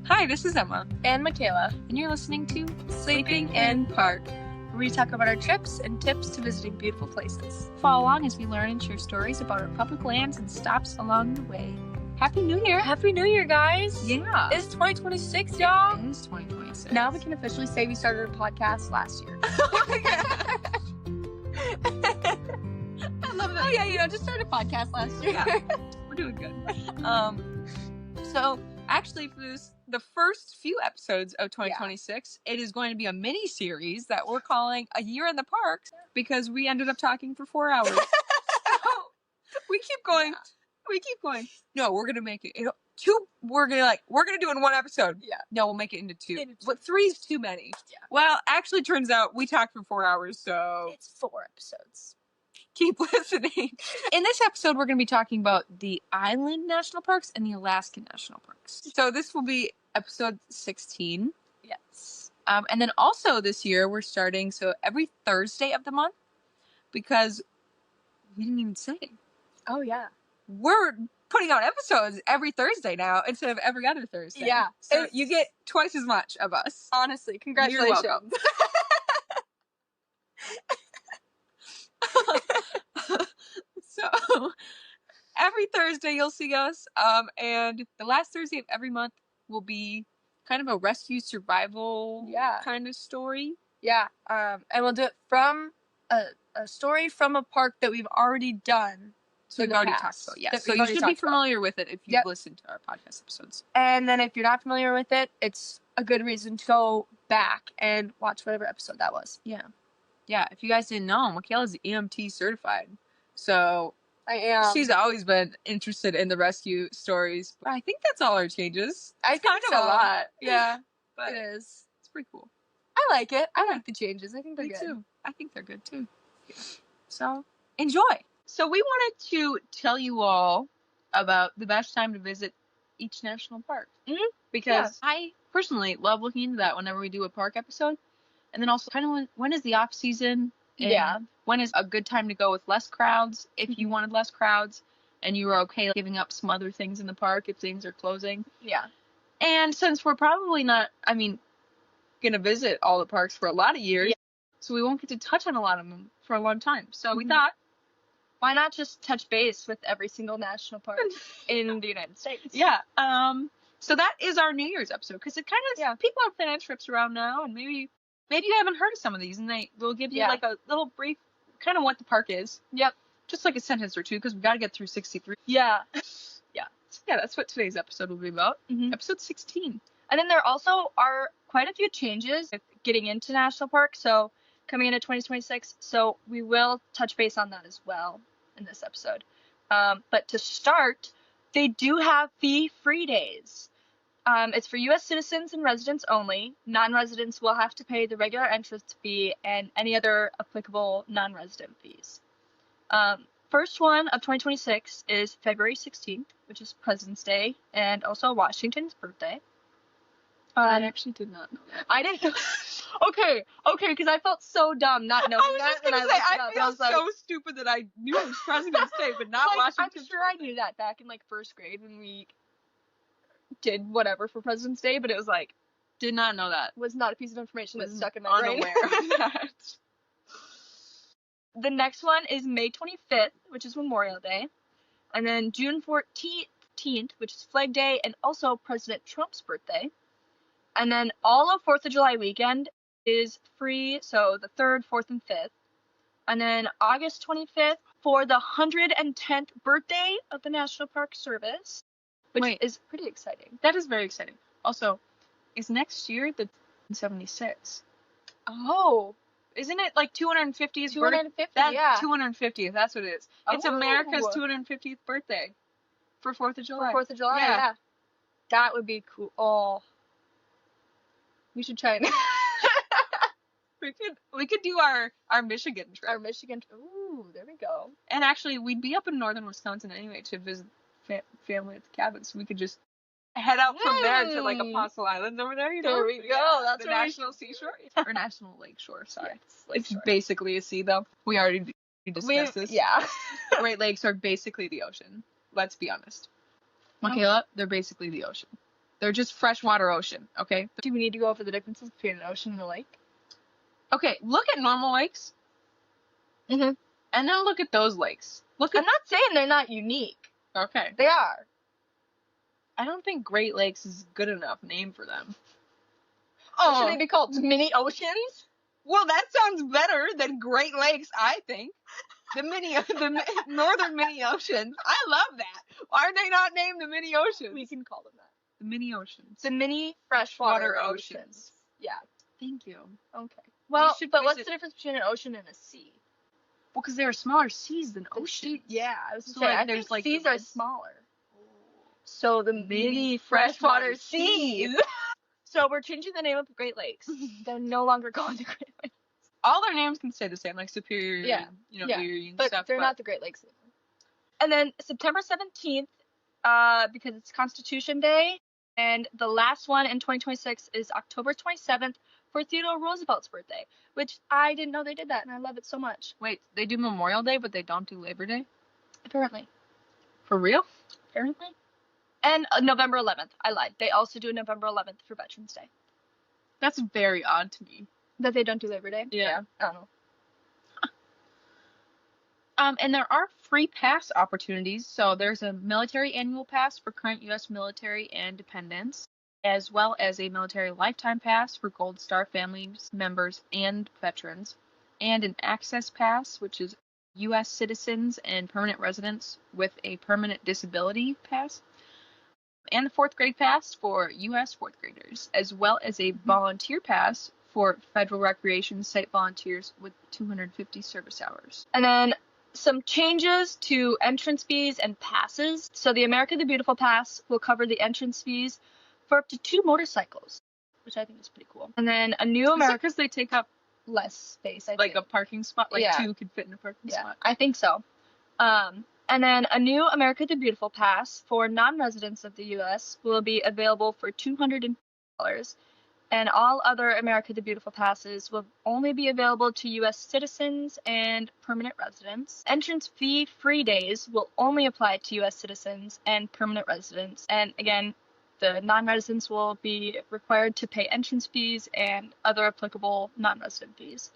Hi, this is Emma, and Michaela, and you're listening to Sleeping in Park, where we talk about our trips and tips to visiting beautiful places. Follow along as we learn and share stories about our public lands and stops along the way. Happy New Year! Happy New Year, guys! Yeah! It's 2026, y'all! It is 2026. Now we can officially say we started a podcast last year. Oh my gosh! I love that. Oh yeah, just started a podcast last year. Yeah. We're doing good. So actually for the first few episodes of 2026, It is going to be a mini series that we're calling A Year in the Parks because we ended up talking for 4 hours. we keep going. Yeah. We keep going. No, we're gonna make it two. We're gonna do it in one episode. Yeah. No, we'll make it into two. But 3 is too many. Yeah. Well, actually, turns out we talked for 4 hours, so it's 4 episodes. Keep listening. In this episode, we're going to be talking about the Island National Parks and the Alaskan National Parks. So this will be episode 16. Yes. And then also this year, we're starting every Thursday of the month because we didn't even say. Oh, yeah. We're putting out episodes every Thursday now instead of every other Thursday. Yeah. So you get twice as much of us. Honestly, congratulations. You're welcome. So every Thursday you'll see us, and the last Thursday of every month will be kind of a rescue survival kind of story. Yeah, and we'll do it from a story from a park that we've already done. So we've already talked about, yeah. So you should be familiar with it if you've listened to our podcast episodes. And then if you're not familiar with it, it's a good reason to go back and watch whatever episode that was. Yeah. Yeah, if you guys didn't know, Michaela's EMT certified. So I am. She's always been interested in the rescue stories. I think that's all our changes. I think kind of a lot. Yeah, but it is. It's pretty cool. I like it. I like the changes. I think they're Me good. too. I think they're good too. Yeah. So enjoy. So we wanted to tell you all about the best time to visit each national park. Mm-hmm. Because I personally love looking into that whenever we do a park episode. And then also kind of when is the off season? When is a good time to go with less crowds if you wanted less crowds and you were okay giving up some other things in the park if things are closing? Yeah. And since we're probably not, going to visit all the parks for a lot of years, so we won't get to touch on a lot of them for a long time. So we thought, why not just touch base with every single national park in the United States? Yeah. So that is our New Year's episode because it kind of, people are planning trips around now and maybe you haven't heard of some of these, and they'll give you like a little brief, kind of what the park is. Yep. Just like a sentence or two, because we've got to get through 63. Yeah. Yeah. So yeah, that's what today's episode will be about. Mm-hmm. Episode 16. And then there also are quite a few changes getting into national parks, so coming into 2026. So we will touch base on that as well in this episode. But to start, they do have fee-free days. It's for U.S. citizens and residents only. Non-residents will have to pay the regular entrance fee and any other applicable non-resident fees. First one of 2026 is February 16th, which is President's Day and also Washington's birthday. I actually did not know that. I didn't know. Okay, because I felt so dumb not knowing that. I was just going to say, I feel so stupid that I knew it was President's Day, but not Washington's I'm sure I knew that back in first grade when we did whatever for President's Day, but it was did not know that. Was not a piece of information that stuck in my brain. Unaware of that. The next one is May 25th, which is Memorial Day, and then June 14th, which is Flag Day, and also President Trump's birthday. And then all of 4th of July weekend is free, so the 3rd, 4th, and 5th. And then August 25th for the 110th birthday of the National Park Service. Which is pretty exciting. That is very exciting. Also, is next year the 76? Oh. Isn't it 250th? 250, That's 250th, that's what it is. It's Oh. America's 250th birthday. For 4th of July. For 4th of July, yeah. That would be cool. Oh. We should try and... we could do our Michigan trip. Our Michigan trip. Ooh, there we go. And actually, we'd be up in northern Wisconsin anyway to visit family at the cabin, so we could just head out from there to Apostle Island over there. There we go. That's the national seashore or national lake shore. Sorry, it's basically a sea though. We already discussed this. Yeah, Great Lakes are basically the ocean. Let's be honest, Michaela. They're basically the ocean. They're just freshwater ocean, okay? Do we need to go over the differences between an ocean and a lake? Okay, look at normal lakes. Mm-hmm. And then look at those lakes. I'm not saying they're not unique. Okay. They are. I don't think Great Lakes is a good enough name for them. Should they be called mini oceans? Well, that sounds better than Great Lakes, I think. The northern mini oceans. I love that. Why are they not named the mini oceans? We can call them that. The mini oceans. The mini freshwater Water oceans. Yeah. Thank you. Okay. Well, but what's visit- the difference between an ocean and a sea? Well, because there are smaller seas than oceans. Yeah, I was So, saying, like, I there's, think like, seas the are red- smaller. So the Mini freshwater freshwater seas. So we're changing the name of the Great Lakes. They're no longer called the Great Lakes. All their names can stay the same, like Superior, Yeah. and, Erie and But stuff. they're not the Great Lakes anymore. And then September 17th, because it's Constitution Day, and the last one in 2026 is October 27th for Theodore Roosevelt's birthday, which I didn't know they did that, and I love it so much. Wait, they do Memorial Day, but they don't do Labor Day? Apparently. For real? Apparently. And November 11th. I lied. They also do November 11th for Veterans Day. That's very odd to me. That they don't do Labor Day? Yeah. I don't know. And there are free pass opportunities. So there's a military annual pass for current U.S. military and dependents, as well as a military lifetime pass for Gold Star family members and veterans, and an access pass, which is U.S. citizens and permanent residents with a permanent disability pass, and the 4th grade pass for U.S. 4th graders, as well as a volunteer pass for federal recreation site volunteers with 250 service hours. And then some changes to entrance fees and passes. So the America the Beautiful Pass will cover the entrance fees for up to 2 motorcycles, which I think is pretty cool. And then a new America, because they take up less space, I like think. a parking spot, like Yeah. 2 could fit in a parking spot. I think so. And then a new America the Beautiful Pass for non-residents of the U.S. will be available for $250, and all other America the Beautiful passes will only be available to U.S. citizens and permanent residents. Entrance fee-free days will only apply to U.S. citizens and permanent residents, and again, the non-residents will be required to pay entrance fees and other applicable non-resident fees.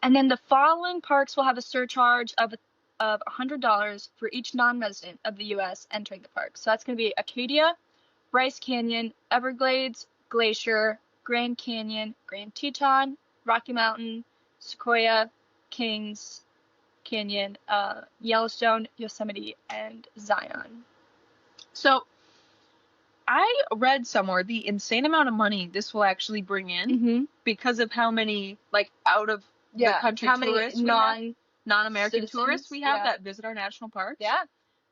And then the following parks will have a surcharge of $100 for each non-resident of the U.S. entering the park. So that's going to be Acadia, Bryce Canyon, Everglades, Glacier, Grand Canyon, Grand Teton, Rocky Mountain, Sequoia, Kings Canyon, Yellowstone, Yosemite, and Zion. So I read somewhere the insane amount of money this will actually bring in because of how many out of the country how tourists many non-American tourists we have yeah. that visit our national parks. Yeah.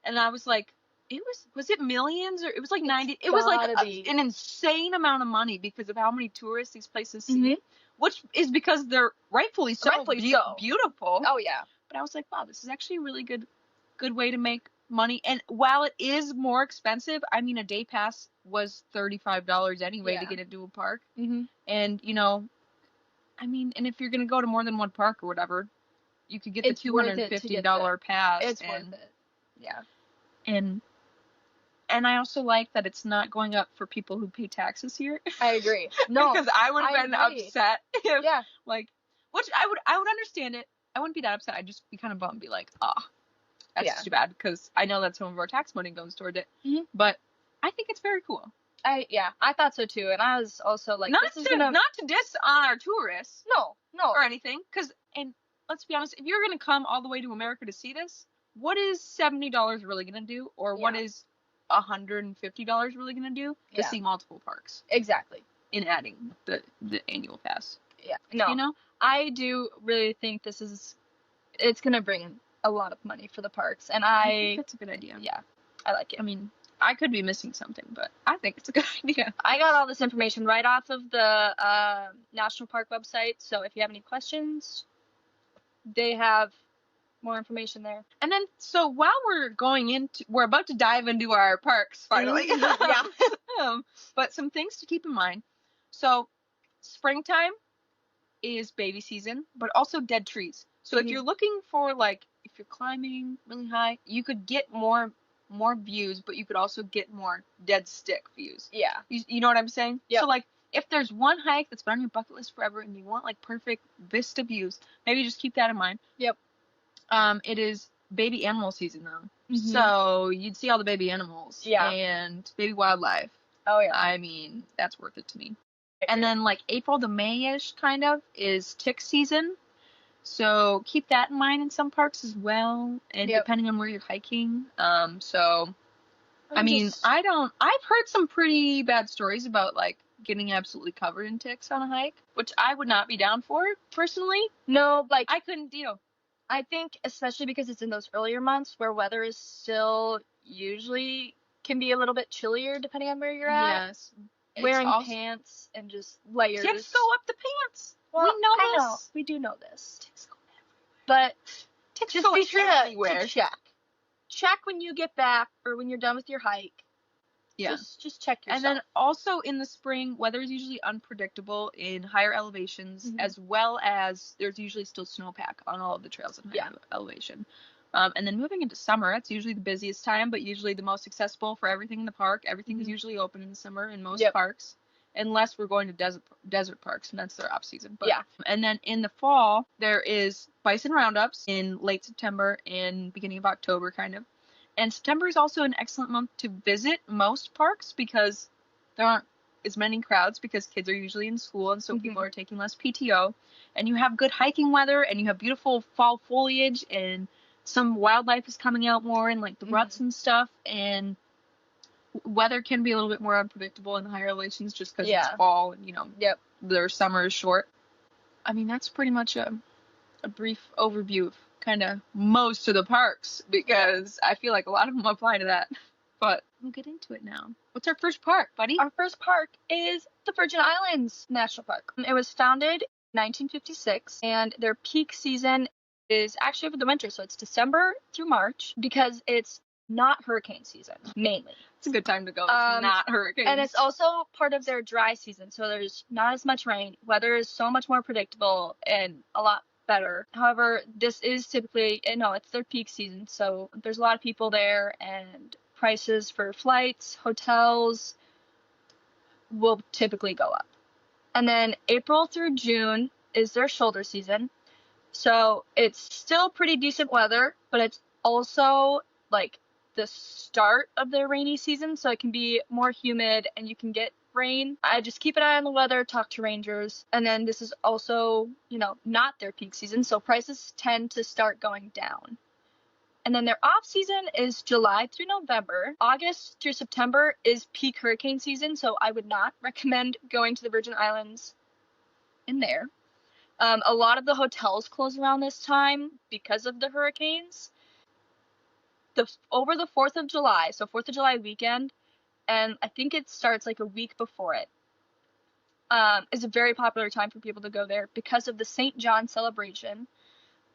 And I was like, was it millions, or it was like 90? It was an insane amount of money because of how many tourists these places see, which is because they're rightfully so beautiful. Oh yeah. But I was like, wow, this is actually a really good way to make money. And while it is more expensive, I mean, a day pass was $35 anyway to get into a park. And I mean, and if you're gonna go to more than one park or whatever, you could get the $250 pass. It's worth it. Yeah. And I also like that it's not going up for people who pay taxes here. I agree. No, because I would have been upset if, which I would understand it. I wouldn't be that upset. I'd just be kind of bummed, be like, that's too bad, because I know that some of our tax money goes toward it. But I think it's very cool. I thought so too, and I was also like, not to diss on our tourists, no, or anything, and let's be honest, if you're gonna come all the way to America to see this, what is $70 really gonna do, or what is $150 really gonna do to see multiple parks? Exactly. In adding the annual pass. Yeah. No. I do really think it's gonna bring in a lot of money for the parks, and I think that's a good idea. Yeah, I like it. I mean, I could be missing something, but I think it's a good idea. I got all this information right off of the National Park website, so if you have any questions, they have more information there. And then, so while we're about to dive into our parks, finally. But some things to keep in mind. So, springtime is baby season, but also dead trees. So if you're looking for, if you're climbing really high, you could get more more views, but you could also get more dead stick views. Yeah. You know what I'm saying? Yep. So, like, if there's one hike that's been on your bucket list forever and you want, like, perfect vista views, maybe just keep that in mind. Yep. It is baby animal season, though. Mhm. So, you'd see all the baby animals. Yeah. And baby wildlife. Oh, yeah. I mean, that's worth it to me. And then, like, April to May-ish, kind of, is tick season. So keep that in mind in some parks as well, and depending on where you're hiking. I've heard some pretty bad stories about, like, getting absolutely covered in ticks on a hike, which I would not be down for, personally. No, like, I couldn't deal. I think, especially because it's in those earlier months where weather is still usually can be a little bit chillier depending on where you're at. Yes. Wearing pants and just layers. Ticks go up the pants. Well, we know this. know. We do know this. Ticks go everywhere. But ticks just go be sure everywhere. to check. Check when you get back or when you're done with your hike. Yeah. Just check yourself. And then also in the spring, weather is usually unpredictable in higher elevations, as well as there's usually still snowpack on all of the trails in high elevation. And then moving into summer, it's usually the busiest time, but usually the most accessible for everything in the park. Everything is usually open in the summer in most parks, unless we're going to desert parks, and that's their off season. But, and then in the fall, there is bison roundups in late September and beginning of October, kind of. And September is also an excellent month to visit most parks because there aren't as many crowds because kids are usually in school, and so people are taking less PTO. And you have good hiking weather, and you have beautiful fall foliage, and some wildlife is coming out more, and, like, the ruts and stuff. And weather can be a little bit more unpredictable in the higher elevations just because it's fall and, you know, their summer is short. I mean, that's pretty much a brief overview of kind of most of the parks, because I feel like a lot of them apply to that. But we'll get into it now. What's our first park, buddy? Our first park is the Virgin Islands National Park. It was founded in 1956, and their peak season is actually over the winter, so it's December through March, because it's not hurricane season, mainly. It's a good time to go. It's not hurricanes. And it's also part of their dry season, so there's not as much rain. Weather is so much more predictable and a lot better. However, this is typically, it's their peak season, so there's a lot of people there, and prices for flights, hotels will typically go up. And then April through June is their shoulder season, so it's still pretty decent weather, but it's also, like, the start of their rainy season, so it can be more humid and you can get rain. I just keep an eye on the weather, talk to rangers. And then this is also, not their peak season, so prices tend to start going down. And then their off season is July through November. August through September is peak hurricane season, so I would not recommend going to the Virgin Islands in there. A lot of the hotels close around this time because of the hurricanes. Over the 4th of July, so 4th of July weekend, and I think it starts like a week before it, is a very popular time for people to go there because of the St. John celebration.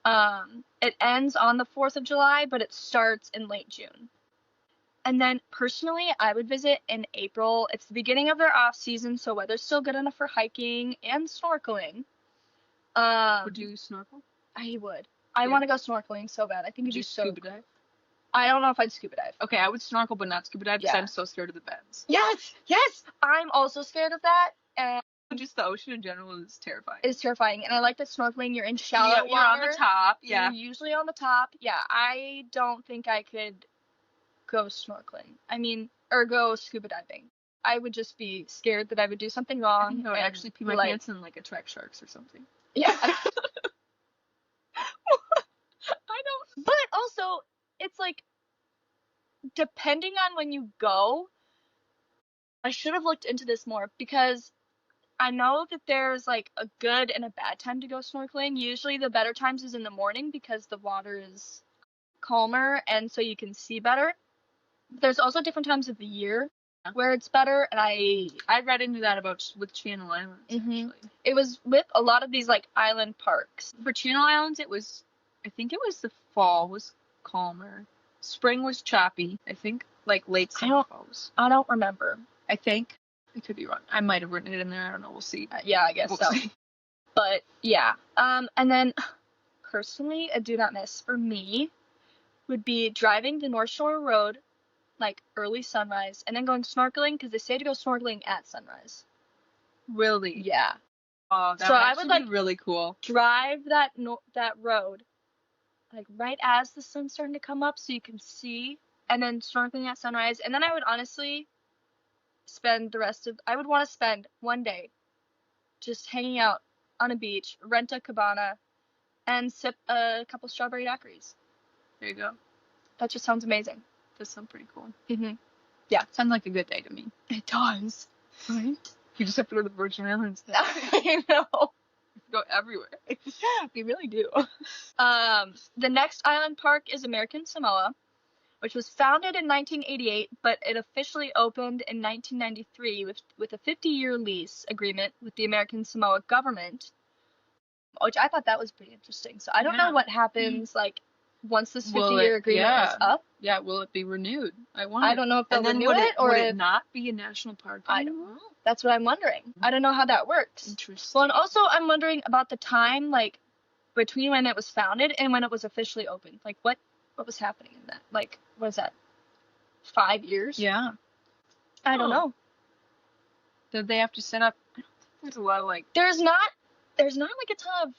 It ends on the 4th of July, but it starts in late June. And then personally, I would visit in April. It's the beginning of their off season, so weather's still good enough for hiking and snorkeling. Would you snorkel? I would. I want to go snorkeling so bad. I think it'd be so scuba dive? I don't know if I'd scuba dive. Okay, I would snorkel but not scuba dive because I'm so scared of the bends. Yes! I'm also scared of that, and just the ocean in general is terrifying. It's terrifying, and I like that snorkeling, you're in shallow water. You're on the top, You're usually on the top. Yeah, I don't think I could go snorkeling. Or go scuba diving. I would just be scared that I would do something wrong. I would actually pee my pants and, like, attract sharks or something. Yeah. I don't. But also, it's like, depending on when you go, I should have looked into this more, because I know that there's, like, a good and a bad time to go snorkeling. Usually the better times is in the morning because the water is calmer and so you can see better. But there's also different times of the year where it's better, and I read into that with Channel Islands, actually. It was with a lot of these, like, island parks. For Channel Islands, I think it was the fall was calmer. Spring was choppy. I think, like, late summer falls. I don't remember. I think. I could be wrong. I might have written it in there. I don't know. We'll see. Yeah, I guess so. But, yeah. And then, personally, a do not miss for me would be driving the North Shore Road like early sunrise, and then going snorkeling because they say to go snorkeling at sunrise. Really? Yeah. Oh, that So would I actually would, like, be really cool. drive that road, like right as the sun's starting to come up, so you can see, and then snorkeling at sunrise. And then I would honestly I would want to spend one day just hanging out on a beach, rent a cabana, and sip a couple strawberry daiquiris. There you go. That just sounds amazing. That sounds pretty cool. Mm-hmm. Yeah, sounds like a good day to me. It does. Right? You just have to go to the Virgin Islands. I know. Go everywhere. We really do. The next island park is American Samoa, which was founded in 1988, but it officially opened in 1993 with a 50-year lease agreement with the American Samoa government, which I thought that was pretty interesting. So I don't know what happens, like, once this 50-year agreement is up. Yeah, will it be renewed? I don't know if they'll renew would it, or would if it not be a national park I anymore? don't know. That's what I'm wondering. I don't know how that works. Interesting. Well, and also I'm wondering about the time, like, between when it was founded and when it was officially opened. Like, what was happening in that? Like, what is that? 5 years? Yeah. I don't know. Did they have to set up? I don't think there's a lot of, like, There's not like a ton of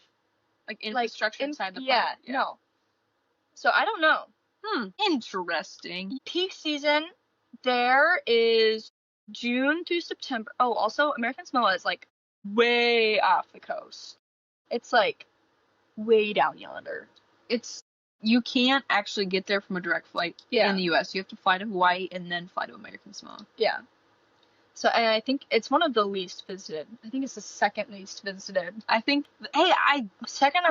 like infrastructure inside the park. Yeah, no. So I don't know. Interesting. Peak season there is June through September. Oh, also American Samoa is, like, way off the coast. It's, like, way down yonder. You can't actually get there from a direct flight Yeah. in the U.S. You have to fly to Hawaii and then fly to American Samoa. Yeah. So, and I think it's one of the least visited. I think it's the second least visited. I think, I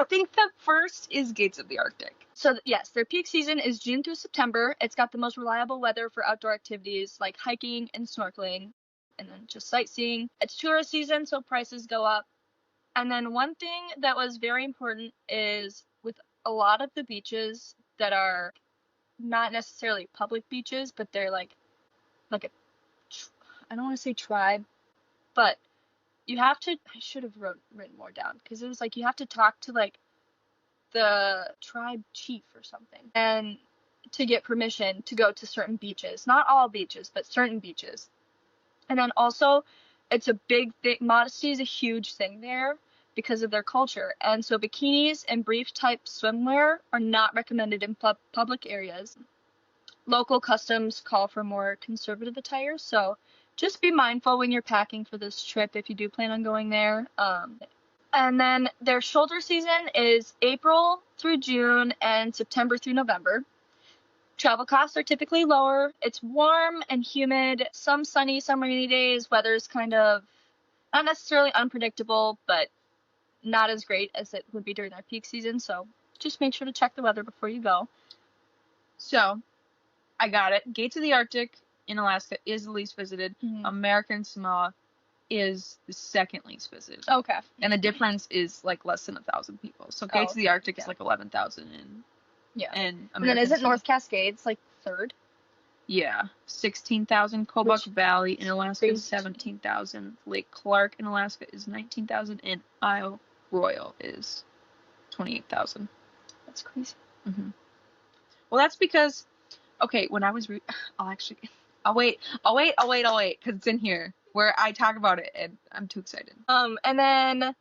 think the first is Gates of the Arctic. So, yes, their peak season is June through September. It's got the most reliable weather for outdoor activities like hiking and snorkeling, and then just sightseeing. It's tourist season, so prices go up. And then one thing that was very important is with a lot of the beaches that are not necessarily public beaches, but they're like a, I don't want to say tribe, but you have to, I should have written more down, because it was like you have to talk to, like, the tribe chief or something, and to get permission to go to certain beaches. Not all beaches, but certain beaches. And then also, it's a big thing. Modesty is a huge thing there because of their culture. And so bikinis and brief type swimwear are not recommended in public areas. Local customs call for more conservative attire, so just be mindful when you're packing for this trip if you do plan on going there. And then their shoulder season is April through June and September through November. Travel costs are typically lower. It's warm and humid, some sunny, some rainy days. Weather's kind of not necessarily unpredictable, but not as great as it would be during their peak season. So just make sure to check the weather before you go. So, I got it. Gates of the Arctic in Alaska is the least visited. Mm-hmm. American Samoa is the second least visited. Okay. And the difference is, like, less than 1,000 people. So Gates of the Arctic is like 11,000 in. Yeah. And then isn't North Cascades like third? Yeah, 16,000. Kobuk Valley in Alaska is 17,000. Lake Clark in Alaska is 19,000, and Isle Royal is 28,000. That's crazy. Mm-hmm. Well, that's because, okay, when I was, I'll wait, because it's in here where I talk about it, and I'm too excited. And then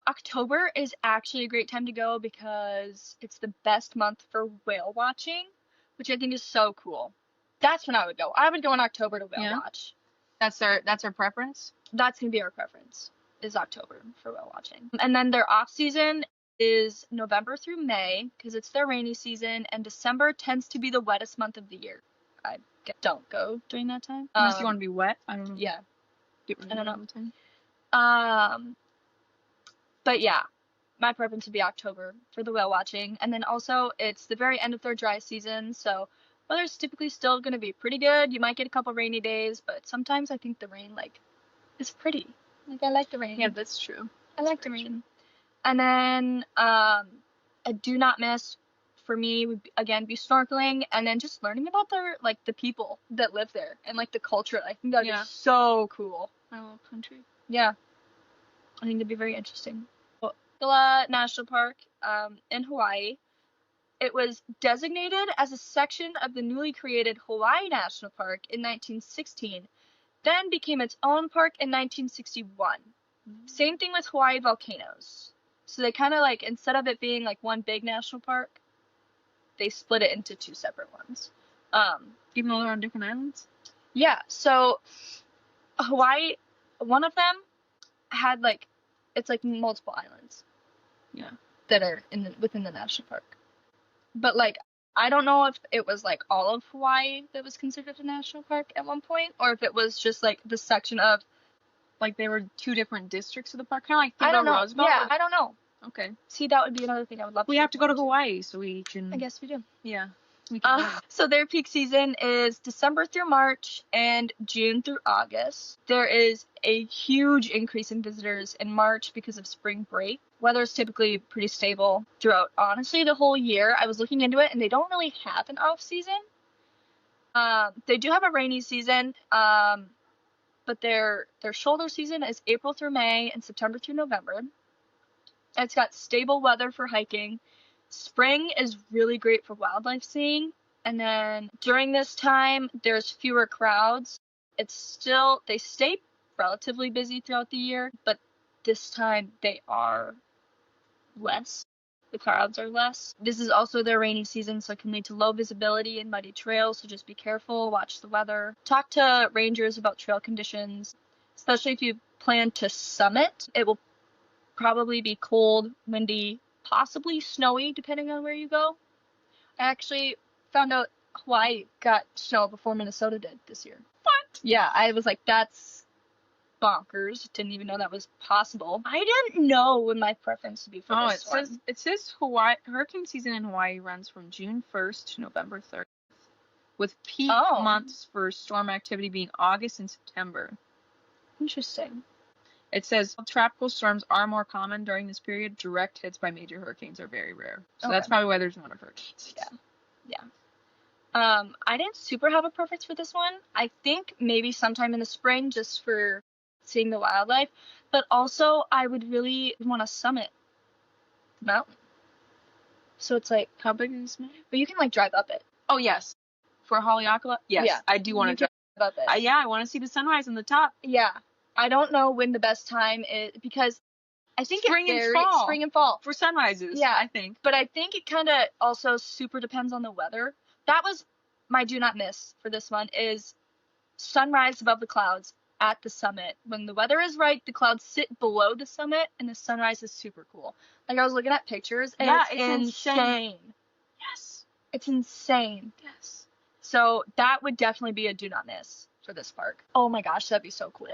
October is actually a great time to go because it's the best month for whale watching, which I think is so cool. That's when I would go. I would go in October to whale watch. That's our preference? That's going to be our preference, is October for whale watching. And then their off season is November through May because it's their rainy season, and December tends to be the wettest month of the year. I don't go during that time. Unless you want to be wet. I don't know. Yeah. I don't know. But yeah, my preference would be October for the whale watching. And then also, it's the very end of their dry season, so weather's typically still going to be pretty good. You might get a couple rainy days, but sometimes I think the rain, like, is pretty. Like, I like the rain. Yeah, that's true. I like the rain. And then, a do not miss for me would, again, be snorkeling, and then just learning about the people that live there, and, like, the culture. I think that would be so cool. My little country. Yeah. I think that'd be very interesting. National Park in Hawaii. It was designated as a section of the newly created Hawaii National Park in 1916, then became its own park in 1961. Same thing with Hawaii volcanoes. So they kind of like, instead of it being like one big national park, they split it into two separate ones. Even though they're on different islands? Yeah, so Hawaii, one of them had like, it's like multiple islands. Yeah. That are within the national park. But like, I don't know if it was like all of Hawaii that was considered a national park at one point, or if it was just like the section of, like they were two different districts of the park, kind of like I don't know. Roosevelt. Yeah, I don't know. Okay. See, that would be another thing I would love. We have to go to Hawaii, so we can. I guess we do. Yeah. So their peak season is December through March and June through August. There is a huge increase in visitors in March because of spring break. Weather is typically pretty stable throughout, honestly, the whole year. I was looking into it, and they don't really have an off season. They do have a rainy season, but their shoulder season is April through May and September through November. It's got stable weather for hiking. Spring is really great for wildlife seeing. And then during this time, there's fewer crowds. They stay relatively busy throughout the year, but this time they are less. The crowds are less. This is also their rainy season, so it can lead to low visibility and muddy trails, so just be careful, watch the weather. Talk to rangers about trail conditions, especially if you plan to summit. It will probably be cold, windy, possibly snowy, depending on where you go. I actually found out Hawaii got snow before Minnesota did this year. What? Yeah, I was like, that's bonkers. Didn't even know that was possible. I didn't know what my preference would be for this one. It says hurricane season in Hawaii runs from June 1st to November 30th, with peak months for storm activity being August and September. Interesting. It says tropical storms are more common during this period. Direct hits by major hurricanes are very rare. So that's probably why there's not a hurricanes. Yeah. I didn't super have a preference for this one. I think maybe sometime in the spring just for seeing the wildlife. But also, I would really want to summit the mountain. So it's like, how big is this mountain? But you can like drive up it. Oh, yes. For Haleakala? Yes. Yeah. I do want to drive up it. Yeah, I want to see the sunrise on the top. Yeah. I don't know when the best time is because I think spring and fall for sunrises. Yeah, I think. But I think it kind of also super depends on the weather. That was my do not miss for this one is sunrise above the clouds at the summit. When the weather is right, the clouds sit below the summit and the sunrise is super cool. Like I was looking at pictures and it's insane. Yes. It's insane. Yes. So that would definitely be a do not miss for this park. Oh my gosh, that'd be so cool.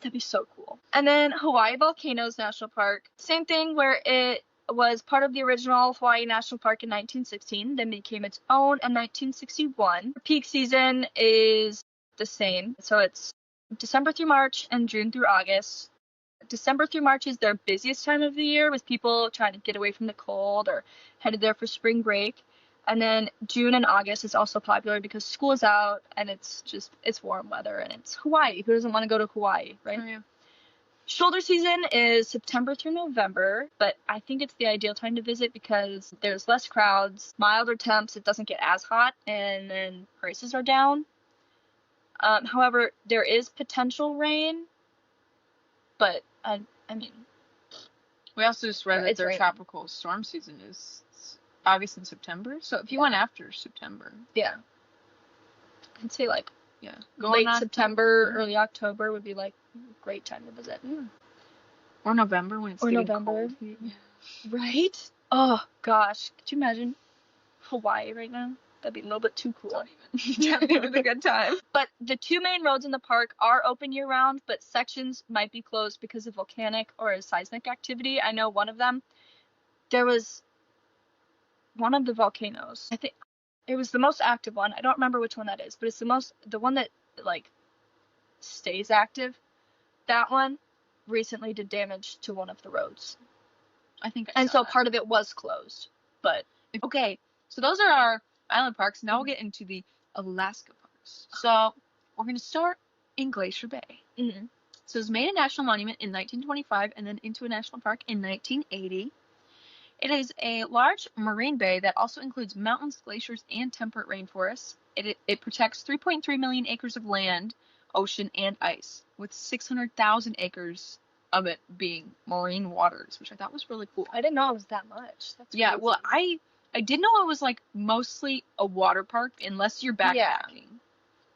That'd be so cool. And then Hawaii Volcanoes National Park. Same thing where it was part of the original Hawaii National Park in 1916, then became its own in 1961. Peak season is the same. So it's December through March and June through August. December through March is their busiest time of the year with people trying to get away from the cold or headed there for spring break. And then June and August is also popular because school is out and it's warm weather and it's Hawaii. Who doesn't want to go to Hawaii, right? Oh, yeah. Shoulder season is September through November, but I think it's the ideal time to visit because there's less crowds, milder temps, it doesn't get as hot, and then prices are down. However, there is potential rain, but I mean... We also just read that their tropical storm season is August and September, so if you went after September. Yeah. I'd say like late September, early October would be like a great time to visit. Yeah. Or November when it's getting cold. Yeah. Right? Oh gosh. Could you imagine Hawaii right now? That'd be a little bit too cool. Don't even have a good time. But the two main roads in the park are open year round, but sections might be closed because of volcanic or seismic activity. I know one of them. There was one of the volcanoes. I think it was the most active one. I don't remember which one that is, but it's the one that like stays active. That one recently did damage to one of the roads. I think part of it was closed. But okay, so those are our island parks. Now we'll get into the Alaska parks. So we're going to start in Glacier Bay. Mm-hmm. So it was made a national monument in 1925 and then into a national park in 1980. It is a large marine bay that also includes mountains, glaciers, and temperate rainforests. It protects 3.3 million acres of land, ocean, and ice, with 600,000 acres of it being marine waters, which I thought was really cool. I didn't know it was that much. That's Yeah, crazy. well, I did know it was like mostly a water park unless you're backpacking. Yeah.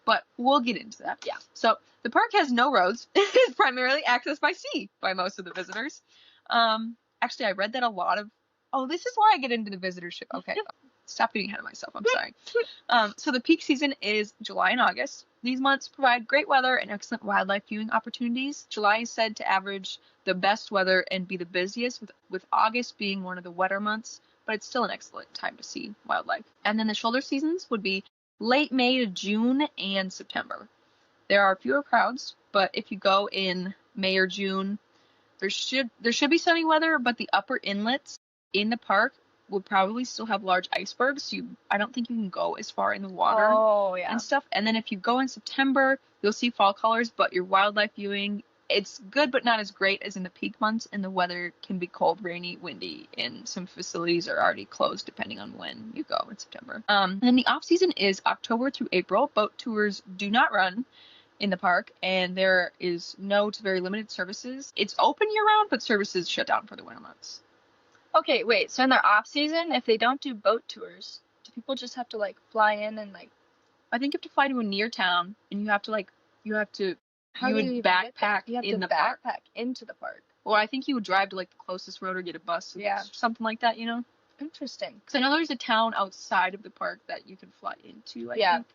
But we'll get into that. Yeah. So the park has no roads. It is primarily accessed by sea by most of the visitors. Actually, I read that a lot of. Oh, this is where I get into the visitorship. Okay, stop getting ahead of myself. I'm sorry. So the peak season is July and August. These months provide great weather and excellent wildlife viewing opportunities. July is said to average the best weather and be the busiest, with August being one of the wetter months, but it's still an excellent time to see wildlife. And then the shoulder seasons would be late May to June and September. There are fewer crowds, but if you go in May or June, there should be sunny weather, but the upper inlets in the park will probably still have large icebergs. So I don't think you can go as far in the water and stuff. And then if you go in September, you'll see fall colors, but your wildlife viewing, it's good, but not as great as in the peak months. And the weather can be cold, rainy, windy, and some facilities are already closed depending on when you go in September. And then the off season is October through April. Boat tours do not run in the park, and there is no to very limited services. It's open year round, but services shut down for the winter months. Okay, wait. So in their off season, if they don't do boat tours, do people just have to like fly in and like? I think you have to fly to a near town, and you have to How do you backpack in the park? Backpack into the park. Well, I think you would drive to like the closest road or get a bus, or something like that. Interesting. Because I know there's a town outside of the park that you can fly into. I think.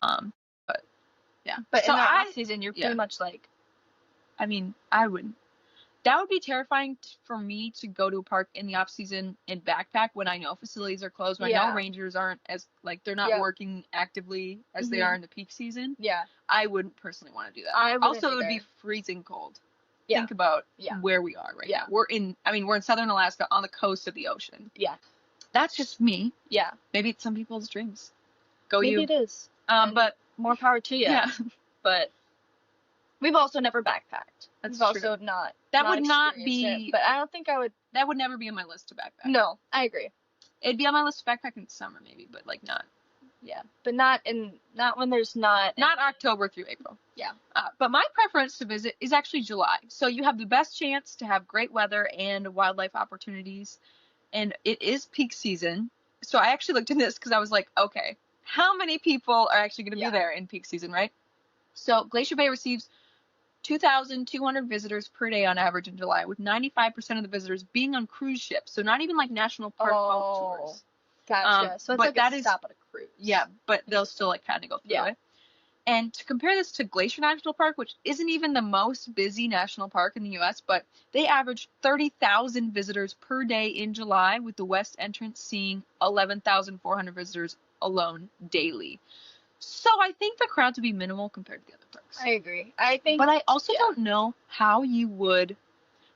But yeah. But so in the off season, you're pretty much like. I mean, I wouldn't. That would be terrifying for me to go to a park in the off season and backpack when I know facilities are closed. When I know rangers aren't as they're not working actively as they are in the peak season. Yeah. I wouldn't personally want to do that. I wouldn't also, either. It would be freezing cold. Yeah. Think about where we are right now. We're in southern Alaska on the coast of the ocean. Yeah. That's just me. Yeah. Maybe it's some people's dreams. Maybe it is. But more power to you. Yeah. But we've also never backpacked. That's we've true. Also not. That would not be. It, but I don't think I would. That would never be on my list to backpack. No, I agree. It'd be on my list to backpack in summer maybe, but like not. Yeah, but not when there's not. Not October through April. Yeah. But my preference to visit is actually July. So you have the best chance to have great weather and wildlife opportunities, and it is peak season. So I actually looked into this because I was like, okay, how many people are actually going to be there in peak season, right? So Glacier Bay receives 2,200 visitors per day on average in July, with 95% of the visitors being on cruise ships. So not even like national park boat tours. Gotcha. So it's like a stop at a cruise. Yeah, but they'll still like kind of go through it. And to compare this to Glacier National Park, which isn't even the most busy national park in the U.S., but they average 30,000 visitors per day in July, with the west entrance seeing 11,400 visitors alone daily. So I think the crowds would be minimal compared to the other parks. I agree. But I also don't know how you would.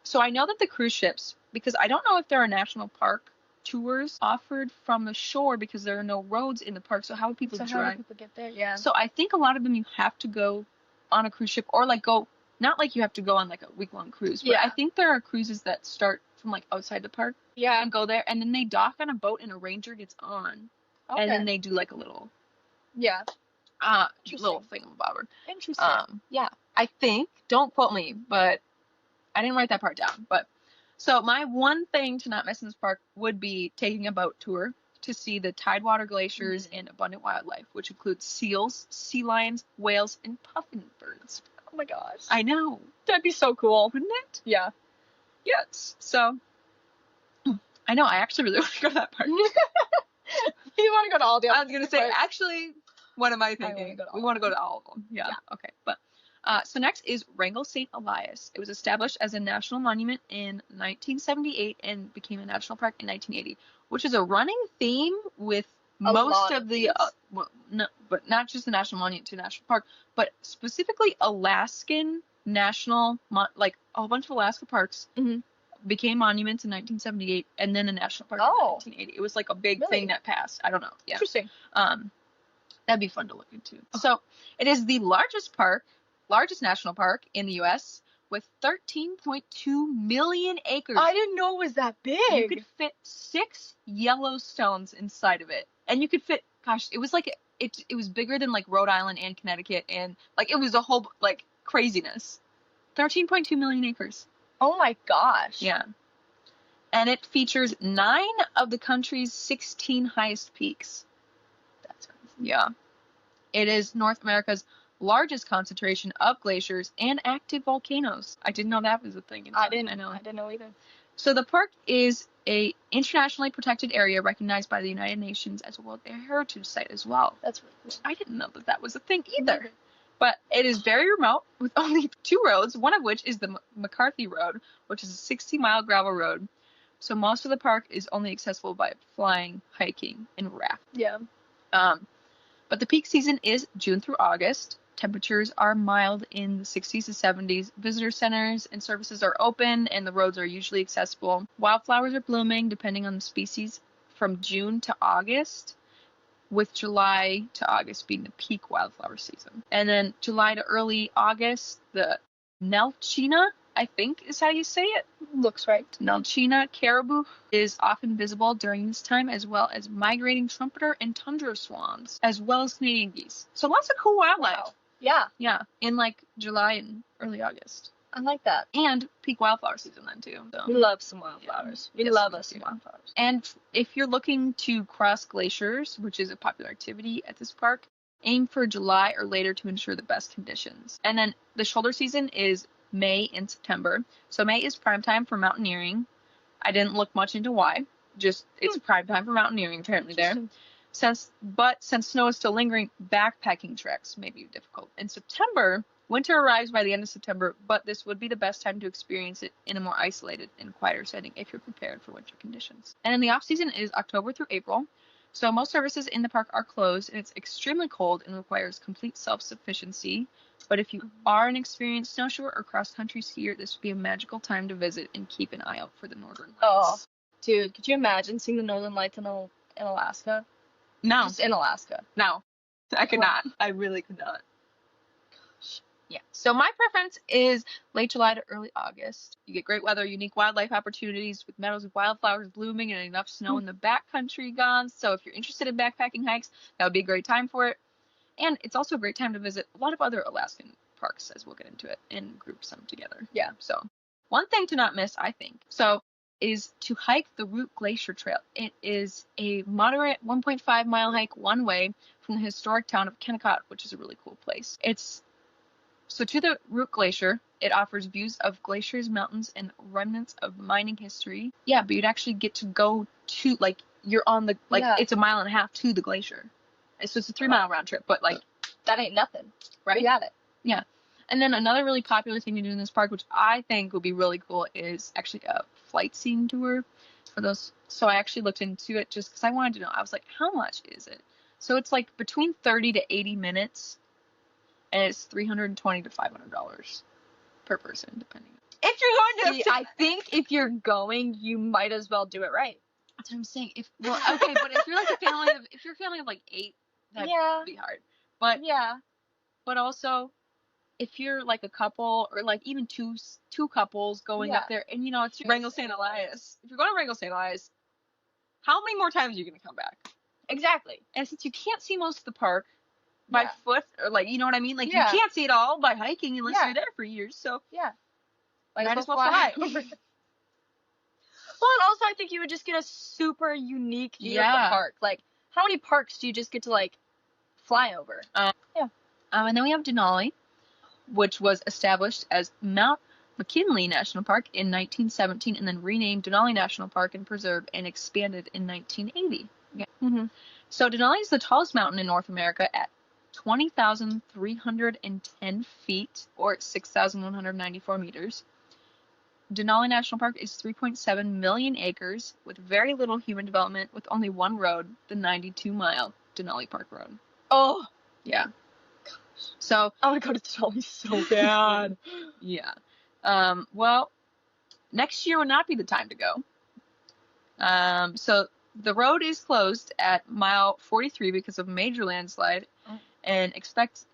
So I know that the cruise ships, because I don't know if there are national park tours offered from the shore because there are no roads in the park. So how would people drive? How do people get there? Yeah. So I think a lot of them you have to go on a cruise ship or like go, not like you have to go on like a week-long cruise, but I think there are cruises that start from like outside the park. Yeah. And go there, and then they dock on a boat and a ranger gets on. Okay. And then they do like a little. Yeah. Little thingamabobber. Interesting. Yeah. I think, don't quote me, but I didn't write that part down. But so my one thing to not miss in this park would be taking a boat tour to see the tidewater glaciers and abundant wildlife, which includes seals, sea lions, whales, and puffin birds. Oh my gosh. I know. That'd be so cool, wouldn't it? Yeah. Yes. So I know. I actually really want to go to that park. You want to go to all the other I was going to say, actually, what am I thinking? We want to go to all of them. Yeah. Okay. But so next is Wrangell St. Elias. It was established as a national monument in 1978 and became a national park in 1980, which is a running theme with most of the, but not just the national monument to national park, but specifically Alaskan national, like a whole bunch of Alaska parks became monuments in 1978 and then a national park in 1980. It was like a big thing that passed. I don't know. Yeah. Interesting. That'd be fun to look into. So it is the largest national park in the U.S. with 13.2 million acres. I didn't know it was that big. You could fit 6 Yellowstones inside of it. And you could fit, gosh, it was like, it was bigger than like Rhode Island and Connecticut, and like it was a whole like craziness. 13.2 million acres. Oh my gosh. Yeah. And it features 9 of the country's 16 highest peaks. That's crazy. Yeah. It is North America's largest concentration of glaciers and active volcanoes. I didn't know that was a thing. I didn't know either. So the park is a internationally protected area recognized by the United Nations as a World Heritage Site as well. That's really cool. I didn't know that was a thing either. But it is very remote with only 2 roads, one of which is the McCarthy Road, which is a 60-mile gravel road. So most of the park is only accessible by flying, hiking, and rafting. Yeah. But the peak season is June through August. Temperatures are mild in the 60s to 70s. Visitor centers and services are open, and the roads are usually accessible. Wildflowers are blooming, depending on the species, from June to August, with July to August being the peak wildflower season. And then July to early August, the Nelchina, I think is how you say it. Looks right. Nelchina caribou is often visible during this time, as well as migrating trumpeter and tundra swans, as well as Canadian geese. So lots of cool wildlife. Wow. Yeah. Yeah, in like July and early August. I like that. And peak wildflower season then too. So. We love some wildflowers. Yeah. We love us some wildflowers. And if you're looking to cross glaciers, which is a popular activity at this park, aim for July or later to ensure the best conditions. And then the shoulder season is May and September. So May is prime time for mountaineering. I didn't look much into why. Just it's prime time for mountaineering apparently there. Since snow is still lingering, backpacking treks may be difficult. In September, winter arrives by the end of September, but this would be the best time to experience it in a more isolated and quieter setting if you're prepared for winter conditions. And then the off season is October through April. So most services in the park are closed, and it's extremely cold and requires complete self-sufficiency. But if you are an experienced snowshoer or cross-country skier, this would be a magical time to visit and keep an eye out for the northern lights. Oh, dude, could you imagine seeing the northern lights in Alaska? No. Just in Alaska. No. I could not. I really could not. Gosh. Yeah. So my preference is late July to early August. You get great weather, unique wildlife opportunities with meadows of wildflowers blooming and enough snow in the backcountry gone. So if you're interested in backpacking hikes, that would be a great time for it. And it's also a great time to visit a lot of other Alaskan parks, as we'll get into it, and group some together. Yeah. So one thing to not miss, I think, is to hike the Root Glacier Trail. It is a moderate 1.5 mile hike one way from the historic town of Kennecott, which is a really cool place. So to the Root Glacier, it offers views of glaciers, mountains, and remnants of mining history. Yeah, but you'd actually get to go to, like, you're on the, like, It's a mile and a half to the glacier. So it's a 3-mile round trip, but, like, that ain't nothing. Right? We got it. Yeah. And then another really popular thing to do in this park, which I think would be really cool, is actually a flight scene tour for those. So I actually looked into it just because I wanted to know. I was like, how much is it? So it's like between 30 to 80 minutes, and it's $320 to $500 per person, depending. If you're going to, I think if you're going, you might as well do it right. That's what I'm saying. But if you're like a family of like 8, that'd be hard. But also, if you're like a couple or like even two couples going up there, and it's Wrangell St. Elias. If you're going to Wrangell St. Elias, how many more times are you going to come back? Exactly. And since you can't see most of the park by foot, or like, you know what I mean? Like, you can't see it all by hiking unless you're there for years. So might as well fly. Well, and also I think you would just get a super unique view of the park. Like, how many parks do you just get to like fly over? And then we have Denali, which was established as Mount McKinley National Park in 1917, and then renamed Denali National Park and Preserve, and expanded in 1980. Okay. Mm-hmm. So Denali is the tallest mountain in North America at 20,310 feet, or 6,194 meters. Denali National Park is 3.7 million acres, with very little human development, with only one road, the 92-mile Denali Park Road. Oh! Yeah. So I want to go to Denali so bad. Yeah. Well, next year would not be the time to go. So the road is closed at mile 43 because of a major landslide. and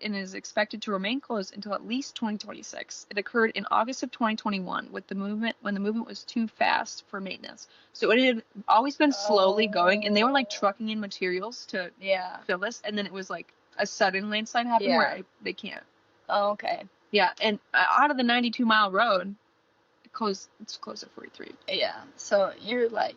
is expected to remain closed until at least 2026. It occurred in August of 2021 when the movement was too fast for maintenance. So it had always been slowly going, and they were like trucking in materials to fill this, and then it was like a sudden landslide happened where they can't. Oh, okay. Yeah, and out of the 92-mile road, it's closed at 43. Yeah, so you're like...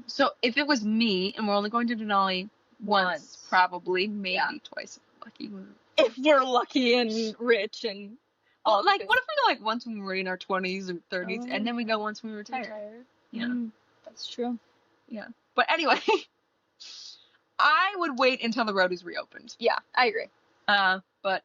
So if it was me, and we're only going to Denali once, probably, maybe twice, lucky. If we're lucky and rich and... Well, like, what if we go, like, once when we're in our 20s or 30s, and then we go once when we retire? Yeah. That's true. Yeah. But anyway, I would wait until the road is reopened. Yeah, I agree. But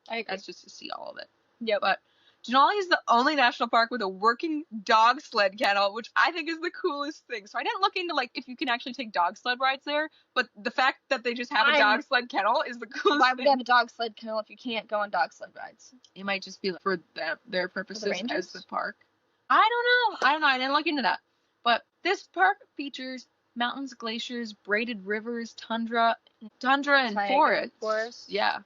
that's just to see all of it. Yeah, but Denali is the only national park with a working dog sled kennel, which I think is the coolest thing. So I didn't look into, like, if you can actually take dog sled rides there, but the fact that they just have a dog sled kennel is the coolest thing. Why would they have a dog sled kennel if you can't go on dog sled rides? It might just be for their purposes as the park. I don't know. I didn't look into that. But this park features mountains, glaciers, braided rivers, tundra and forests. Yeah.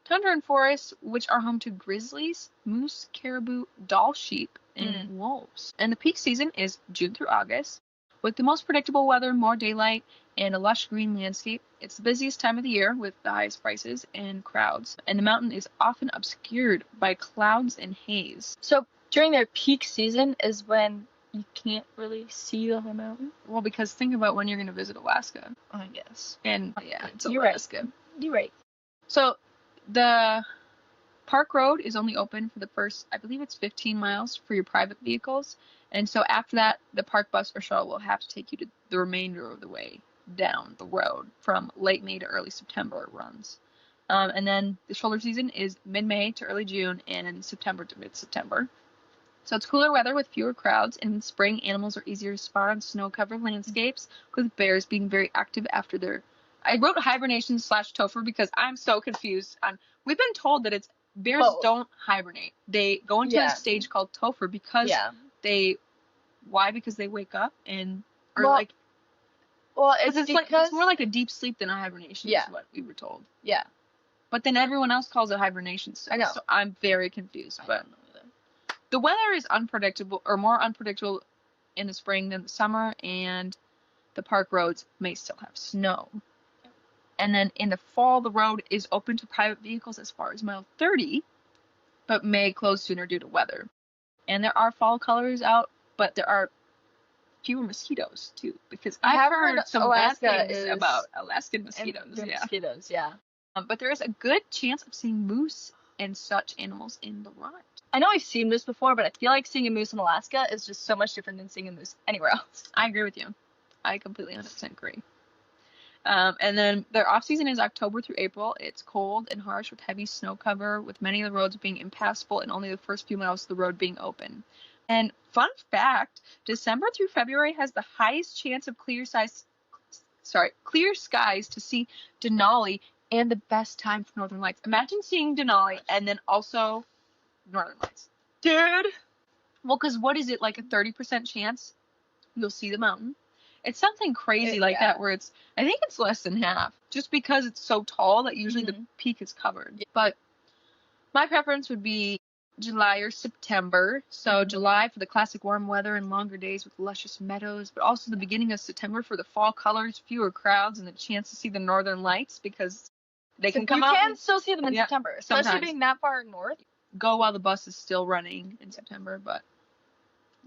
Tundra and forests, which are home to grizzlies, moose, caribou, Dall sheep, and wolves. And the peak season is June through August. With the most predictable weather, more daylight, and a lush green landscape, it's the busiest time of the year with the highest prices and crowds. And the mountain is often obscured by clouds and haze. So during their peak season is when you can't really see the whole mountain? Well, because think about when you're going to visit Alaska. I guess. And it's Alaska. You're right. So the park road is only open for the first, I believe it's 15 miles for your private vehicles. And so after that, the park bus or shuttle will have to take you to the remainder of the way down the road from late May to early September it runs. And then the shoulder season is mid-May to early June and in September to mid-September. So it's cooler weather with fewer crowds, and in spring, animals are easier to spot on snow-covered landscapes, with bears being very active after their... I wrote hibernation/topher because I'm so confused. We've been told that bears don't hibernate. They go into a stage called topher because because they wake up and it's more like a deep sleep than a hibernation is what we were told. Yeah. But then everyone else calls it hibernation. I know. So I'm very confused. But the weather is unpredictable, or more unpredictable in the spring than the summer, and the park roads may still have snow. And then in the fall, the road is open to private vehicles as far as mile 30, but may close sooner due to weather. And there are fall colors out, but there are fewer mosquitoes, too, because I've heard some bad things about Alaskan mosquitoes. Mosquitoes, yeah. But there is a good chance of seeing moose and such animals in the ride. I know I've seen moose before, but I feel like seeing a moose in Alaska is just so much different than seeing a moose anywhere else. I agree with you. I completely 100% agree. And then their off-season is October through April. It's cold and harsh with heavy snow cover, with many of the roads being impassable and only the first few miles of the road being open. And fun fact, December through February has the highest chance of clear skies to see Denali, and the best time for Northern Lights. Imagine seeing Denali and then also Northern Lights. Dude! Well, because what is it, like a 30% chance you'll see the mountain? It's something crazy that where I think it's less than half. Just because it's so tall that usually the peak is covered. Yeah. But my preference would be July or September. So July for the classic warm weather and longer days with luscious meadows, but also the beginning of September for the fall colors, fewer crowds, and the chance to see the Northern Lights because they can come out. You can still see them in September, especially sometimes. Being that far north. Go while the bus is still running in September, but...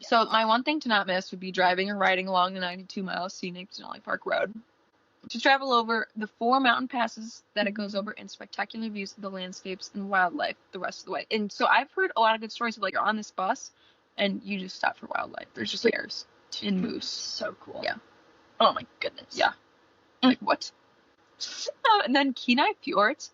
So my one thing to not miss would be driving or riding along the 92-mile scenic Denali Park Road. To travel over the 4 mountain passes that it goes over and spectacular views of the landscapes and wildlife the rest of the way. And so I've heard a lot of good stories of, like, you're on this bus and you just stop for wildlife. There's just bears and moose. So cool. Yeah. Oh my goodness. Yeah. Like, what? And then Kenai Fjords,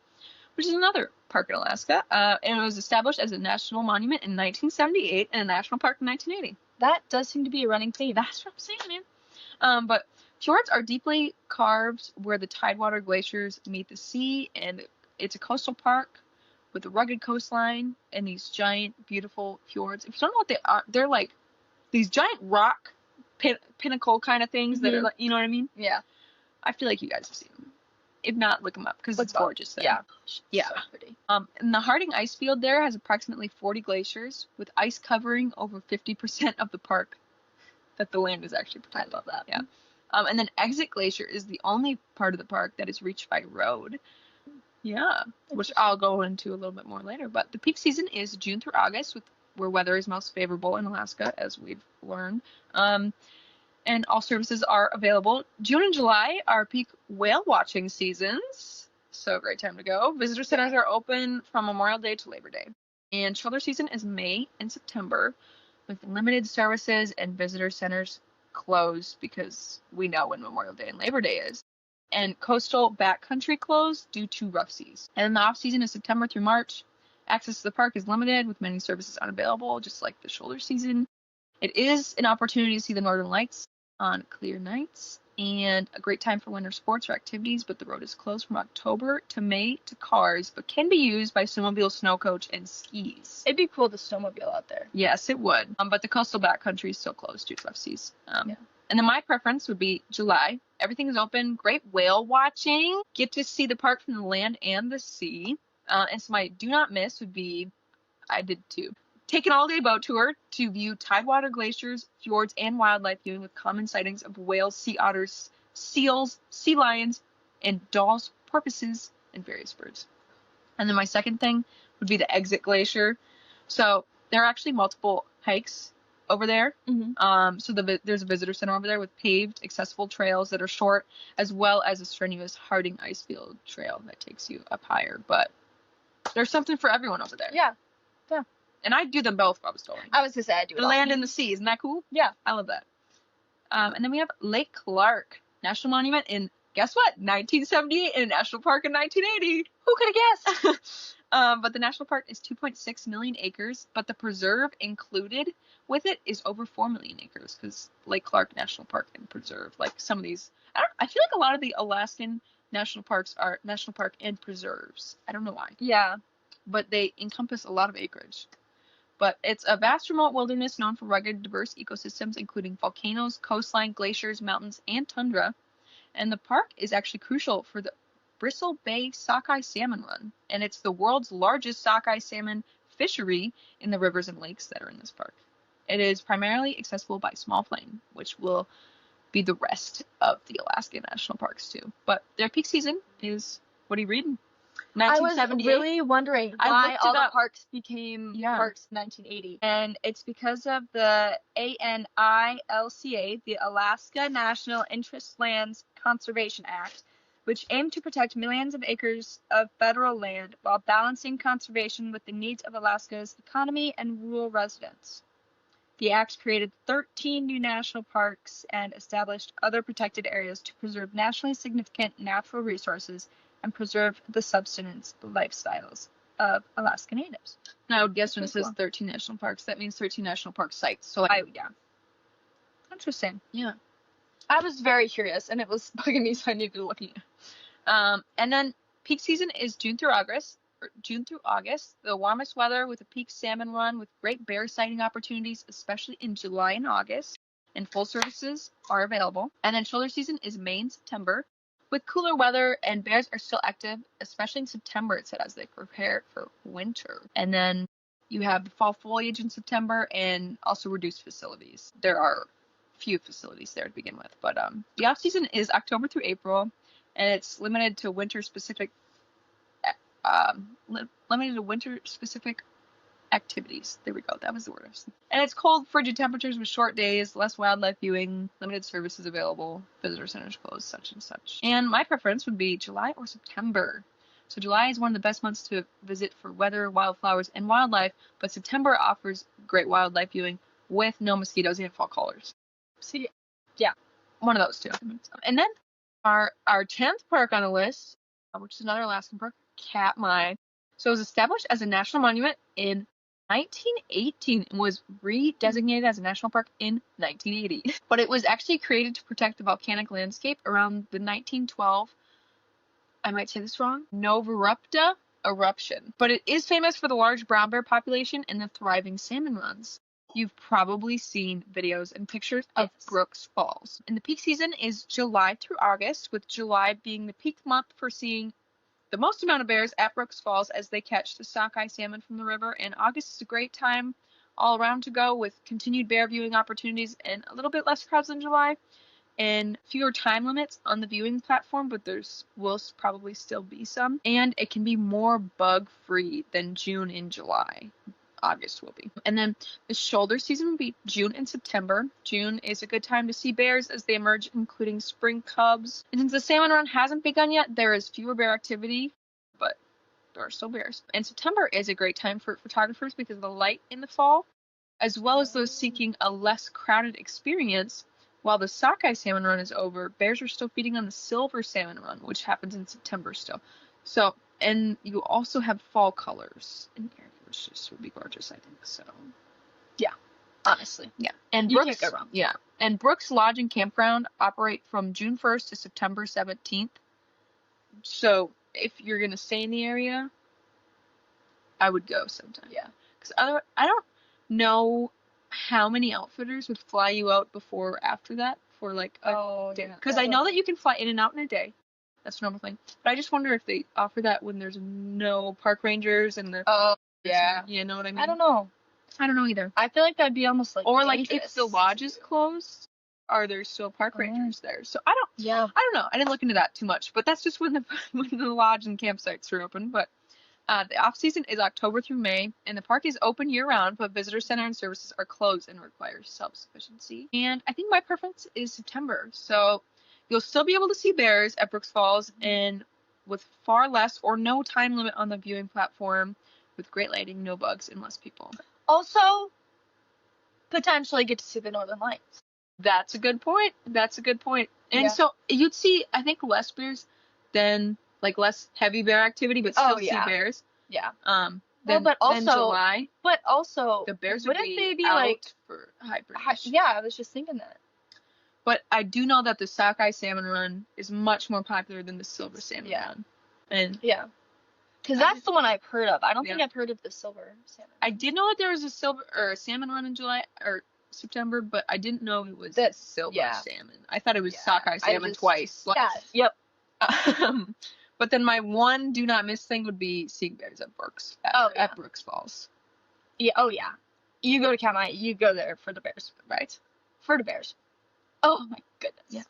which is another park in Alaska, and it was established as a national monument in 1978 and a national park in 1980. That does seem to be a running theme. That's what I'm saying, man. But fjords are deeply carved where the tidewater glaciers meet the sea, and it's a coastal park with a rugged coastline and these giant, beautiful fjords. If you don't know what they are, they're like these giant rock pinnacle kind of things that are, like, you know what I mean? Yeah. I feel like you guys have seen them. If not, look them up because it's gorgeous there. Yeah. Yeah. So pretty. And the Harding ice field there has approximately 40 glaciers with ice covering over 50% of the park that the land is actually protected. I love that. Yeah. And then Exit Glacier is the only part of the park that is reached by road. Yeah, which I'll go into a little bit more later. But the peak season is June through August, where weather is most favorable in Alaska, as we've learned. And all services are available. June and July are peak whale watching seasons. So great time to go. Visitor centers are open from Memorial Day to Labor Day. And shoulder season is May and September, with limited services and visitor centers closed because we know when Memorial Day and Labor Day is. And coastal backcountry closed due to rough seas. And the off season is September through March. Access to the park is limited, with many services unavailable, just like the shoulder season. It is an opportunity to see the northern lights on clear nights, and a great time for winter sports or activities, but the road is closed from October to May to cars, but can be used by snowmobile, snow coach, and skis. It'd be cool to snowmobile out there. Yes, it would. But the coastal backcountry is still closed due to rough seas. Yeah. And then my preference would be July. Everything is open. Great whale watching. Get to see the park from the land and the sea. And so my do not miss would be, I did too. Take an all-day boat tour to view tidewater glaciers, fjords, and wildlife viewing with common sightings of whales, sea otters, seals, sea lions, and Dall's porpoises, and various birds. And then my second thing would be the Exit Glacier. So there are actually multiple hikes over there. Mm-hmm. So there's a visitor center over there with paved, accessible trails that are short, as well as a strenuous Harding ice field trail that takes you up higher. But there's something for everyone over there. Yeah. And I'd do them both if I was going. I was gonna say I'd do it. The land and the sea. Isn't that cool? Yeah. I love that. And then we have Lake Clark National Monument in, guess what? 1978, in a national park in 1980. Who could have guessed? But the national park is 2.6 million acres, but the preserve included with it is over 4 million acres, because Lake Clark National Park and preserve, like some of these, I feel like a lot of the Alaskan national parks are national park and preserves. I don't know why. Yeah. But they encompass a lot of acreage. But it's a vast remote wilderness known for rugged, diverse ecosystems, including volcanoes, coastline, glaciers, mountains, and tundra. And the park is actually crucial for the Bristle Bay sockeye salmon run. And it's the world's largest sockeye salmon fishery in the rivers and lakes that are in this park. It is primarily accessible by small plane, which will be the rest of the Alaskan national parks too. But their peak season is, what are you reading? I was really wondering why all the parks became parks in 1980. And it's because of the ANILCA, the Alaska National Interest Lands Conservation Act, which aimed to protect millions of acres of federal land while balancing conservation with the needs of Alaska's economy and rural residents. The act created 13 new national parks and established other protected areas to preserve nationally significant natural resources and preserve the subsistence lifestyles of Alaska natives. And I would guess when it says 13 national parks, that means 13 national park sites. So, yeah. Interesting. Yeah. I was very curious, and it was bugging me, so I needed to look at it. And then peak season is June through August. The warmest weather with a peak salmon run with great bear sighting opportunities, especially in July and August. And full services are available. And then shoulder season is May and September, with cooler weather, and bears are still active, especially in September, it said, as they prepare for winter. And then you have the fall foliage in September and also reduced facilities. There are few facilities there to begin with. But the off season is October through April, and it's limited to winter-specific activities. There we go. That was the word. And it's cold, frigid temperatures with short days, less wildlife viewing, limited services available, visitor centers closed, such and such. And my preference would be July or September. So July is one of the best months to visit for weather, wildflowers, and wildlife, but September offers great wildlife viewing with no mosquitoes and fall callers. See, yeah, one of those two. And then our 10th park on the list, which is another Alaskan park, Katmai. So it was established as a national monument in 1918 and was redesignated as a national park in 1980. But it was actually created to protect the volcanic landscape around the 1912, I might say this wrong, Novarupta eruption. But it is famous for the large brown bear population and the thriving salmon runs. you've probably seen videos and pictures of Brooks Falls. And the peak season is July through August, with July being the peak month for seeing the most amount of bears at Brooks Falls as they catch the sockeye salmon from the river. And August is a great time all around to go, with continued bear viewing opportunities and a little bit less crowds than July and fewer time limits on the viewing platform, but will probably still be some. And it can be more bug free than June and July. August will be. And then the shoulder season will be June and September. June is a good time to see bears as they emerge, including spring cubs. And since the salmon run hasn't begun yet, there is fewer bear activity, but there are still bears. And September is a great time for photographers because of the light in the fall, as well as those seeking a less crowded experience. While the sockeye salmon run is over, bears are still feeding on the silver salmon run, which happens in September still. So, and you also have fall colors in here, which just would be gorgeous, I think. So, yeah, honestly, yeah. And you Brooks, can't go wrong. Yeah, and Brooks Lodge and Campground operate from June 1st to September 17th. So, if you're gonna stay in the area, I would go sometime. Yeah, because I don't know how many outfitters would fly you out before or after that for like a day. Because I know that you can fly in and out in a day. That's a normal thing. But I just wonder if they offer that when there's no park rangers and the. Oh, yeah. You know what I mean? I don't know. I don't know either. I feel like that'd be almost like or dangerous. like if the lodge is closed, are there still park rangers there? So I don't know. I didn't look into that too much, but that's just when the lodge and campsites are open. But the off season is October through May, and the park is open year round, but visitor center and services are closed and require self-sufficiency. And I think my preference is September. So you'll still be able to see bears at Brooks Falls, and with far less or no time limit on the viewing platform, with great lighting, no bugs, and less people. Also, potentially get to see the Northern Lights. That's a good point. And so you'd see, I think, less bears than like less heavy bear activity, but still see bears. Yeah. Than July. But also, the bears wouldn't would they be out like for hibernation? Yeah, I was just thinking that. But I do know that the sockeye salmon run is much more popular than the silver salmon run. And because that's the one I've heard of. I don't think I've heard of the silver salmon. I did know that there was a silver or a salmon run in July or September, but I didn't know it was silver salmon. I thought it was sockeye salmon twice. But then my one do not miss thing would be seeing bears at Brooks. At Brooks Falls. Yeah. Oh yeah. You go to Katmai, you go there for the bears, right? For the bears. Oh my goodness. Yeah.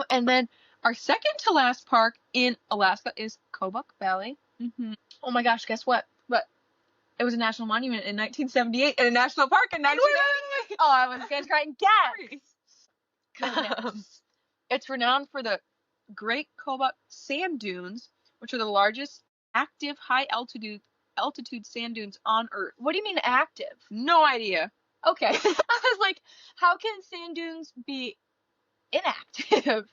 And then our second to last park in Alaska is Kobuk Valley. Mm-hmm. Oh my gosh, guess what? What? It was a national monument in 1978 and a national park in 1980. Oh, I was gonna try and guess. It's renowned for the Great Kobuk sand dunes, which are the largest active high altitude sand dunes on Earth. What do you mean active? No idea. Okay. I was like, how can sand dunes be inactive?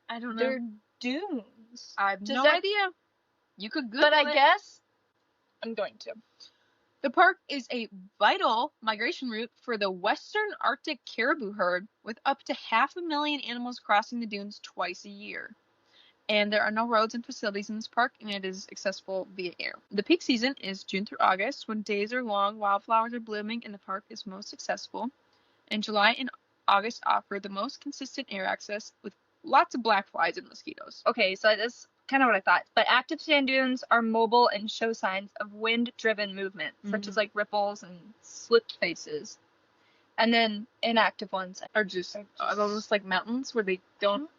I don't know. They're dunes. I have no idea. You could Google it. But I guess I'm going to. The park is a vital migration route for the western Arctic caribou herd, with up to 500,000 animals crossing the dunes twice a year. And there are no roads and facilities in this park, and it is accessible via air. The peak season is June through August, when days are long, wildflowers are blooming, and the park is most accessible. And July and August offer the most consistent air access, with lots of black flies and mosquitoes. Okay, so that's kind of what I thought. But active sand dunes are mobile and show signs of wind-driven movement, such as like ripples and slipped faces. And then inactive ones are just almost like mountains where they don't.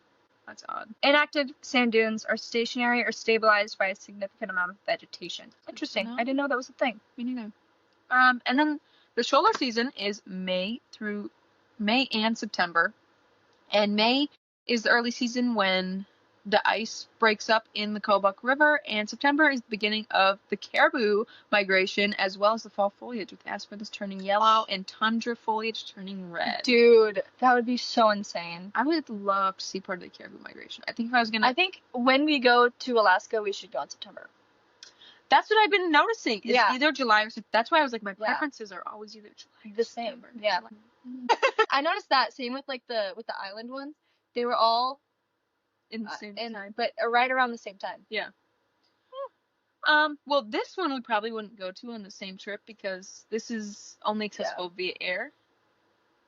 That's odd. Inactive sand dunes are stationary or stabilized by a significant amount of vegetation. Interesting. I didn't know that was a thing. Me neither. And then the shoulder season is May and September. And May is the early season when the ice breaks up in the Kobuk River, and September is the beginning of the caribou migration, as well as the fall foliage, with aspens turning yellow and tundra foliage turning red. Dude, that would be so insane. I would love to see part of the caribou migration. I think when we go to Alaska, we should go in September. That's what I've been noticing. It's either July or September. That's why I was like, my preferences are always either July or September. Same. Yeah. I noticed that. Same with like the island ones. They were all in the same time. But right around the same time. Yeah. Well, this one we probably wouldn't go to on the same trip because this is only accessible via air.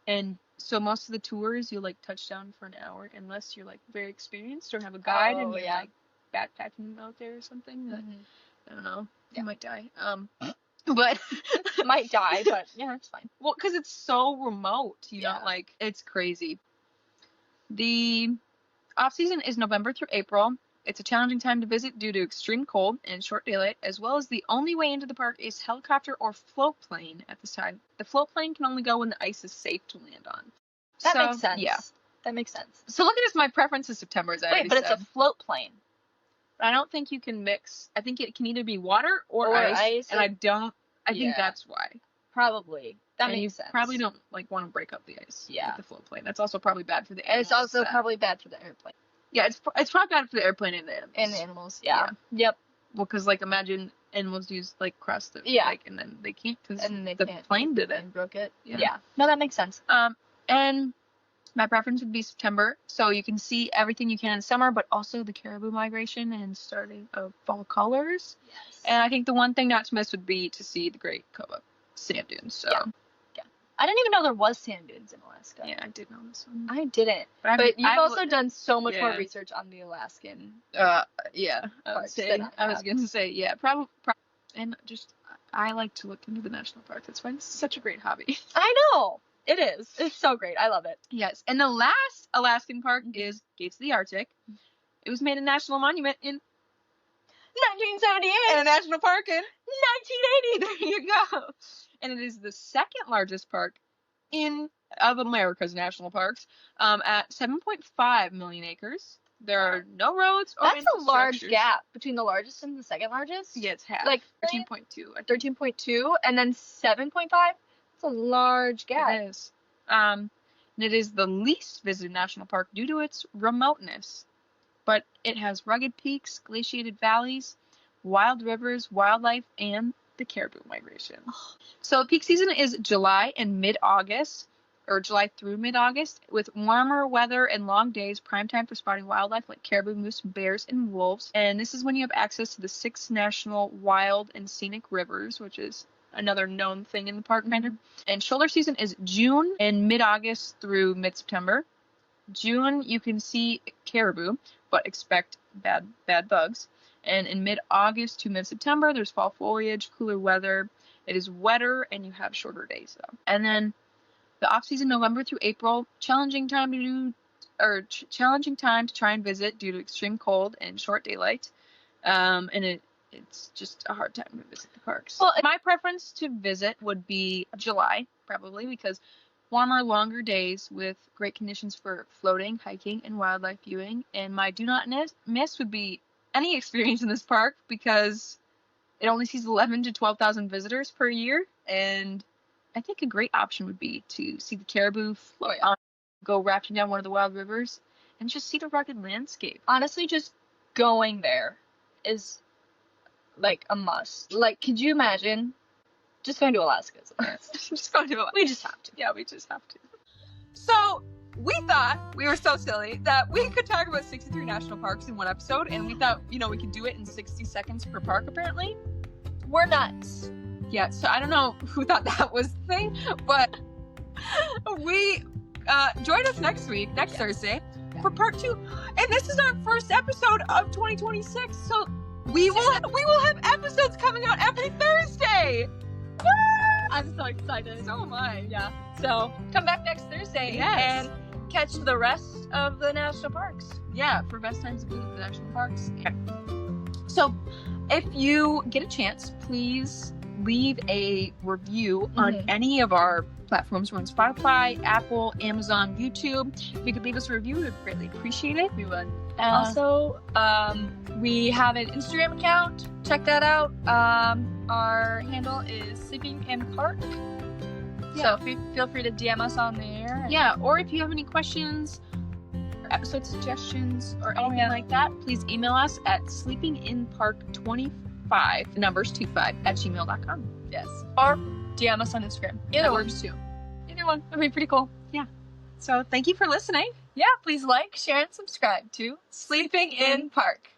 And so most of the tours you'll like touch down for an hour unless you're like very experienced or have a guide and you're like backpacking out there or something. That, I don't know. You might die. But might die, but yeah, it's fine. Well, because it's so remote, you know, like it's crazy. The off season is November through April. It's a challenging time to visit due to extreme cold and short daylight, as well as the only way into the park is helicopter or float plane at this time. The float plane can only go when the ice is safe to land on. That makes sense. Yeah. That makes sense. So look at this, my preference is September, as I already said. But it's a float plane. I don't think you can mix. I think it can either be water or ice. And I think that's why. Probably. That makes sense. Probably don't like want to break up the ice with the float plane. That's also probably bad for the animals. And it's also probably bad for the airplane. Yeah, it's probably bad for the airplane and the animals. And the animals, yeah. Yep. Well, because, like, imagine animals use, like, cross the, like, and then they can't because the plane did it. And broke it. Yeah. No, that makes sense. And my preference would be September, so you can see everything you can in summer, but also the caribou migration and starting of fall colors. Yes. And I think the one thing not to miss would be to see the Great Koba sand dunes, so... I didn't even know there was sand dunes in Alaska. Yeah, I did know this one. I didn't. But you've also done so much more research on the Alaskan. Yeah. I was gonna say, probably. And just, I like to look into the national park. That's why it's such a great hobby. I know. It is. It's so great. I love it. Yes. And the last Alaskan park is Gates of the Arctic. It was made a national monument in 1978. And a national park in 1980. There you go. And it is the second largest park of America's national parks, at 7.5 million acres. There are no roads or That's a large gap between the largest and the second largest. Yeah, it's half. Like 13.2. 13.2 and then 7.5. That's a large gap. It is. And it is the least visited national park due to its remoteness. But it has rugged peaks, glaciated valleys, wild rivers, wildlife, and the caribou migration. So peak season is July and mid-August, or July through mid-August, with warmer weather and long days, prime time for spotting wildlife like caribou, moose, bears, and wolves. And this is when you have access to the 6 national wild and scenic rivers, which is another known thing in the park finder. And shoulder season is June and mid-August through mid-September. June, you can see caribou, but expect bad bugs. And in mid-August to mid-September, there's fall foliage, cooler weather. It is wetter, and you have shorter days, though. And then the off-season, November through April, challenging time to try and visit due to extreme cold and short daylight. And it's just a hard time to visit the parks. Well, my preference to visit would be July, probably, because warmer, longer days with great conditions for floating, hiking, and wildlife viewing. And my do not miss would be any experience in this park because it only sees 11 to 12,000 visitors per year. And I think a great option would be to see the caribou float on, go rafting down one of the wild rivers, and just see the rugged landscape. Honestly, just going there is like a must. Like, could you imagine just going to Alaska? Just going to Alaska. We just have to. Yeah, we just have to. So we thought we were so silly that we could talk about 63 national parks in one episode, and we thought, we could do it in 60 seconds per park, apparently. We're nuts. Yeah, so I don't know who thought that was the thing, but we join us next Thursday, for part 2. And this is our first episode of 2026, so we will have episodes coming out every Thursday. Woo! I'm so excited. So am I. Yeah. So come back next Thursday and catch the rest of the national parks. Yeah, for best times to visit the national parks. Okay. So if you get a chance, please leave a review on any of our platforms. We're on Spotify, Apple, Amazon, YouTube. If you could leave us a review, we'd greatly appreciate it. We would. Also, we have an Instagram account. Check that out. Our handle is Sleeping in Park. Yeah. So feel free to DM us on there. Yeah, or if you have any questions, or episode suggestions, or anything like that, please email us at sleepinginpark25, numbers 25, @gmail.com. Yes. Or DM us on Instagram. Either works too. Either one. That'd be pretty cool. Yeah. So thank you for listening. Yeah, please like, share, and subscribe to Sleeping in Park.